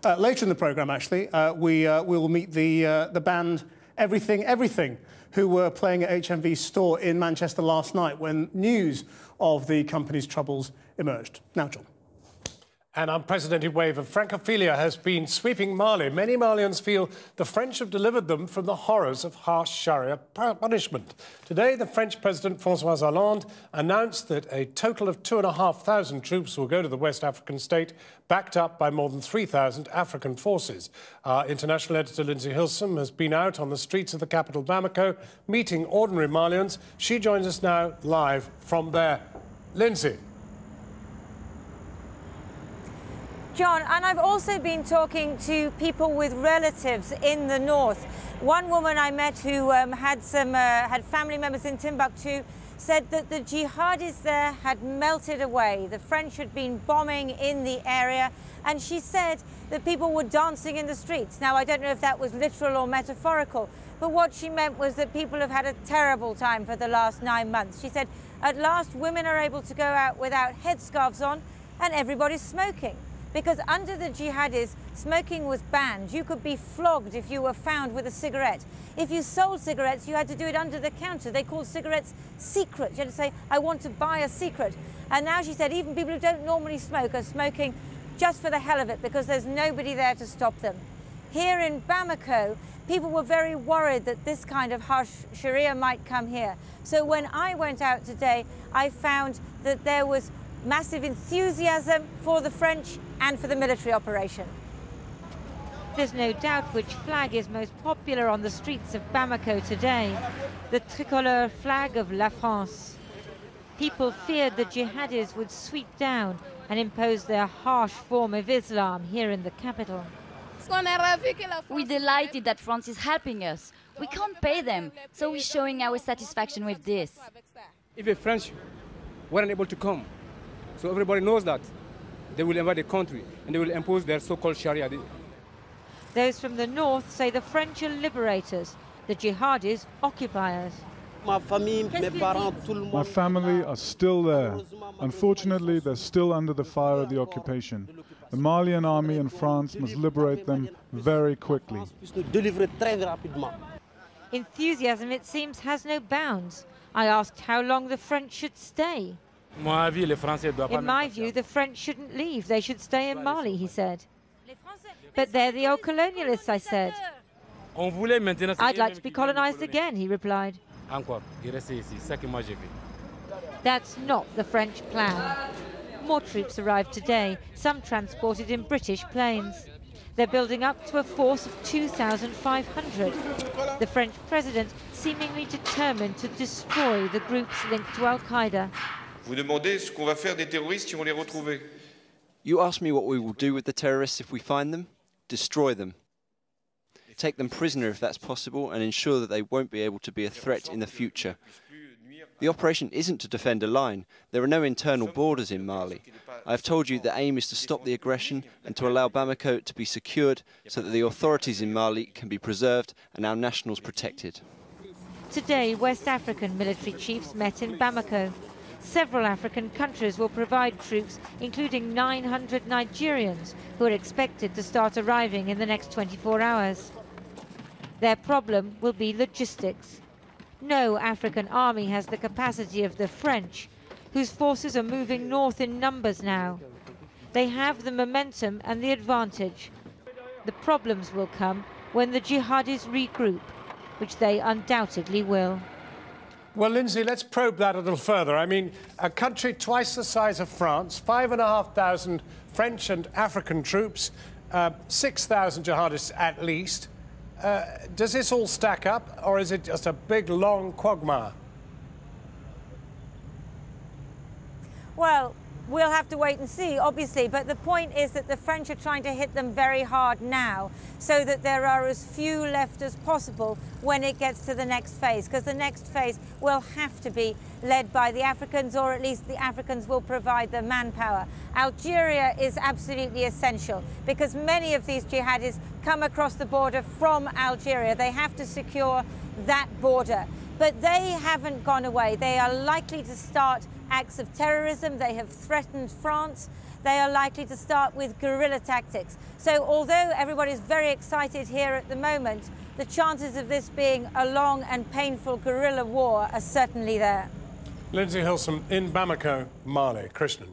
Later in the programme, actually, we will meet the band Everything, who were playing at HMV's store in Manchester last night when news of the company's troubles emerged. Now, John. An unprecedented wave of Francophilia has been sweeping Mali. Many Malians feel the French have delivered them from the horrors of harsh Sharia punishment. Today, the French President François Hollande announced that a total of 2,500 troops will go to the West African state, backed up by more than 3,000 African forces. Our international editor, Lindsey Hilsum, has been out on the streets of the capital, Bamako, meeting ordinary Malians. She joins us now live from there. Lindsey. John, and I've also been talking to people with relatives in the north. One woman I met who had family members in Timbuktu said that the jihadis there had melted away. The French had been bombing in the area, and she said that people were dancing in the streets. Now, I don't know if that was literal or metaphorical, but what she meant was that people have had a terrible time for the last 9 months. She said, at last, women are able to go out without headscarves on, and everybody's smoking. Because under the jihadis, smoking was banned. You could be flogged if you were found with a cigarette. If you sold cigarettes, you had to do it under the counter. They called cigarettes secret. You had to say, I want to buy a secret. And now she said even people who don't normally smoke are smoking just for the hell of it because there's nobody there to stop them. Here in Bamako, people were very worried that this kind of harsh Sharia might come here. So when I went out today, I found that there was massive enthusiasm for the French and for the military operation. There's no doubt which flag is most popular on the streets of Bamako today, the tricolor flag of La France. People feared the jihadis would sweep down and impose their harsh form of Islam here in the capital. We're delighted that France is helping us. We can't pay them, so we're showing our satisfaction with this. If the French weren't able to come, so everybody knows that they will invade the country and they will impose their so-called Sharia. Those from the north say the French are liberators, the jihadis occupiers. My family are still there. Unfortunately, they're still under the fire of the occupation. The Malian army and France must liberate them very quickly. Enthusiasm, it seems, has no bounds. I asked how long the French should stay. In my view, the French shouldn't leave. They should stay in Mali, he said. But they're the old colonialists, I said. I'd like to be colonized again, he replied. That's not the French plan. More troops arrived today, some transported in British planes. They're building up to a force of 2,500. The French president seemingly determined to destroy the groups linked to Al-Qaeda. You ask me what we will do with the terrorists if we find them? Destroy them. Take them prisoner if that's possible and ensure that they won't be able to be a threat in the future. The operation isn't to defend a line. There are no internal borders in Mali. I have told you the aim is to stop the aggression and to allow Bamako to be secured so that the authorities in Mali can be preserved and our nationals protected. Today, West African military chiefs met in Bamako. Several African countries will provide troops, including 900 Nigerians, who are expected to start arriving in the next 24 hours. Their problem will be logistics. No African army has the capacity of the French, whose forces are moving north in numbers now. They have the momentum and the advantage. The problems will come when the jihadis regroup, which they undoubtedly will. Well, Lindsey, let's probe that a little further. I mean, a country twice the size of France, 5,500 French and African troops, 6,000 jihadists at least. Does this all stack up, or is it just a big, long quagmire? Well, we'll have to wait and see, obviously, but the point is that the French are trying to hit them very hard now so that there are as few left as possible when it gets to the next phase, because the next phase will have to be led by the Africans, or at least the Africans will provide the manpower. Algeria is absolutely essential because many of these jihadis come across the border from Algeria. They have to secure that border. But they haven't gone away. They are likely to start acts of terrorism. They have threatened France. They are likely to start with guerrilla tactics. So although everybody's very excited here at the moment, the chances of this being a long and painful guerrilla war are certainly there. Lindsey Hilsum in Bamako, Mali. Krishnan.